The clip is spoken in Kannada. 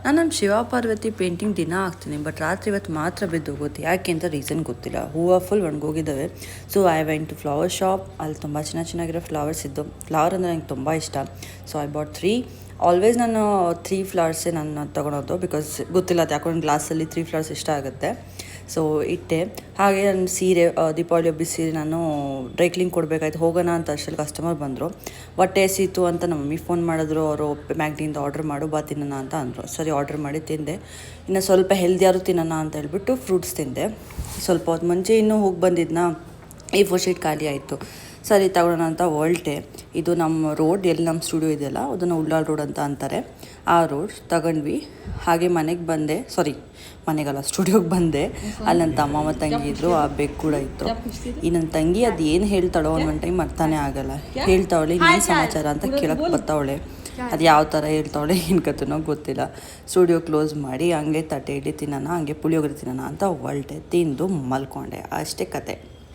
ನಾನು ನಮ್ಮ ಶಿವ ಪಾರ್ವತಿ ಪೇಂಟಿಂಗ್ ದಿನ ಹಾಕ್ತೀನಿ, ಬಟ್ ರಾತ್ರಿ ಇವತ್ತು ಮಾತ್ರ ಬಿದ್ದೋಗುತ್ತೆ. ಯಾಕೆ ಅಂತ ರೀಸನ್ ಗೊತ್ತಿಲ್ಲ. ಹೂವು ಫುಲ್ ಒಣಗೋಗಿದ್ದಾವೆ. So I went to flower shop. ಅಲ್ಲಿ ತುಂಬ ಚೆನ್ನಾಗಿರೋ ಫ್ಲವರ್ಸ್ ಇದ್ದು. ಫ್ಲವರ್ ಅಂದರೆ ನಂಗೆ ತುಂಬ ಇಷ್ಟ. So I bought 3. ಆಲ್ವೇಸ್ ನಾನು 3 ಫ್ಲವರ್ಸೇ ನಾನು ತೊಗೊಳೋದು, ಬಿಕಾಸ್ ಗೊತ್ತಿಲ್ಲ ಅದು ಯಾಕೊಂಡು ಗ್ಲಾಸಲ್ಲಿ 3 ಫ್ಲವರ್ಸ್ ಇಷ್ಟ ಆಗುತ್ತೆ. ಸೊ ಇಟ್ಟೆ. ಹಾಗೆ ನನ್ನ ಸೀರೆ, ದೀಪಾವಳಿ ಹಬ್ಬದ ಸೀರೆ ನಾನು ಡ್ರೈ ಕ್ಲೀನ್ ಕೊಡಬೇಕಾಯ್ತು. ಹೋಗೋಣ ಅಂತ ಅಷ್ಟರಲ್ಲಿ ಕಸ್ಟಮರ್ ಬಂದರು. ಹೊಟ್ಟೆ ಹಸಿತು ಅಂತ ನಮ್ಮ ಮಮ್ಮಿ ಫೋನ್ ಮಾಡಿದ್ರು. ಅವರು ಮ್ಯಾಗ್ನಿಂದ ಆರ್ಡ್ರ್ ಮಾಡು, ಬಾ ತಿನ್ನೋಣ ಅಂತ ಅಂದರು. ಸರಿ ಆರ್ಡ್ರ್ ಮಾಡಿ ತಿಂದೆ. ಇನ್ನು ಸ್ವಲ್ಪ ಹೆಲ್ದಿಯಾರು ತಿನ್ನೋಣ ಅಂತ ಹೇಳ್ಬಿಟ್ಟು ಫ್ರೂಟ್ಸ್ ತಿಂದೆ. ಸ್ವಲ್ಪ ಹೊತ್ತು ಮುಂಚೆ ಇನ್ನೂ ಹೋಗಿ ಬಂದಿದ್ದನ್ನ A4 ಶೀಟ್ ಖಾಲಿ ಆಯಿತು. ಸರಿ ತಗೊಳ್ಳೋಣ ಅಂತ ಹೊರಟೆ. ಇದು ನಮ್ಮ ರೋಡ್, ಎಲ್ಲಿ ನಮ್ಮ ಸ್ಟುಡಿಯೋ ಇದೆಯಲ್ಲ ಅದನ್ನು ಉಳ್ಳಾಳ್ ರೋಡ್ ಅಂತ ಅಂತಾರೆ. ಆ ರೋಡ್ ತಗೊಂಡ್ವಿ. ಹಾಗೆ ಮನೆಗೆ ಬಂದೆ, ಮನೆಗಲ್ಲ ಸ್ಟುಡಿಯೋಗೆ ಬಂದೆ. ಅಲ್ಲಿ ನನ್ನ ತಮ್ಮ ಮತ್ತು ತಂಗಿ ಇದ್ದರು. ಆ ಬೆಕ್ ಕೂಡ ಇತ್ತು. ಈ ನನ್ನ ತಂಗಿ ಅದು ಏನು ಹೇಳ್ತಾಳೋ ಒಂದು ಟೈಮ್ ಅರ್ಥನೇ ಆಗಲ್ಲ. ಹೇಳ್ತಾವಳೆ ಏನು ಸಮಾಚಾರ ಅಂತ ಕೇಳಕ್ಕೆ ಬರ್ತಾವಳೆ. ಅದು ಯಾವ ಥರ ಹೇಳ್ತಾವಳೆ ಏನು ಕಥೆನೋ ಗೊತ್ತಿಲ್ಲ. ಸ್ಟುಡಿಯೋ ಕ್ಲೋಸ್ ಮಾಡಿ ಹಂಗೆ ತಟ್ಟೆ ಇಡ್ಲಿ ತಿನ್ನೋಣ, ಹಂಗೆ ಪುಳಿಯೋಗರೆ ತಿನ್ನೋಣ ಅಂತ ಹೊರಟೆ. ತಿಂದು ಮಲ್ಕೊಂಡೆ. ಅಷ್ಟೇ ಕತೆ.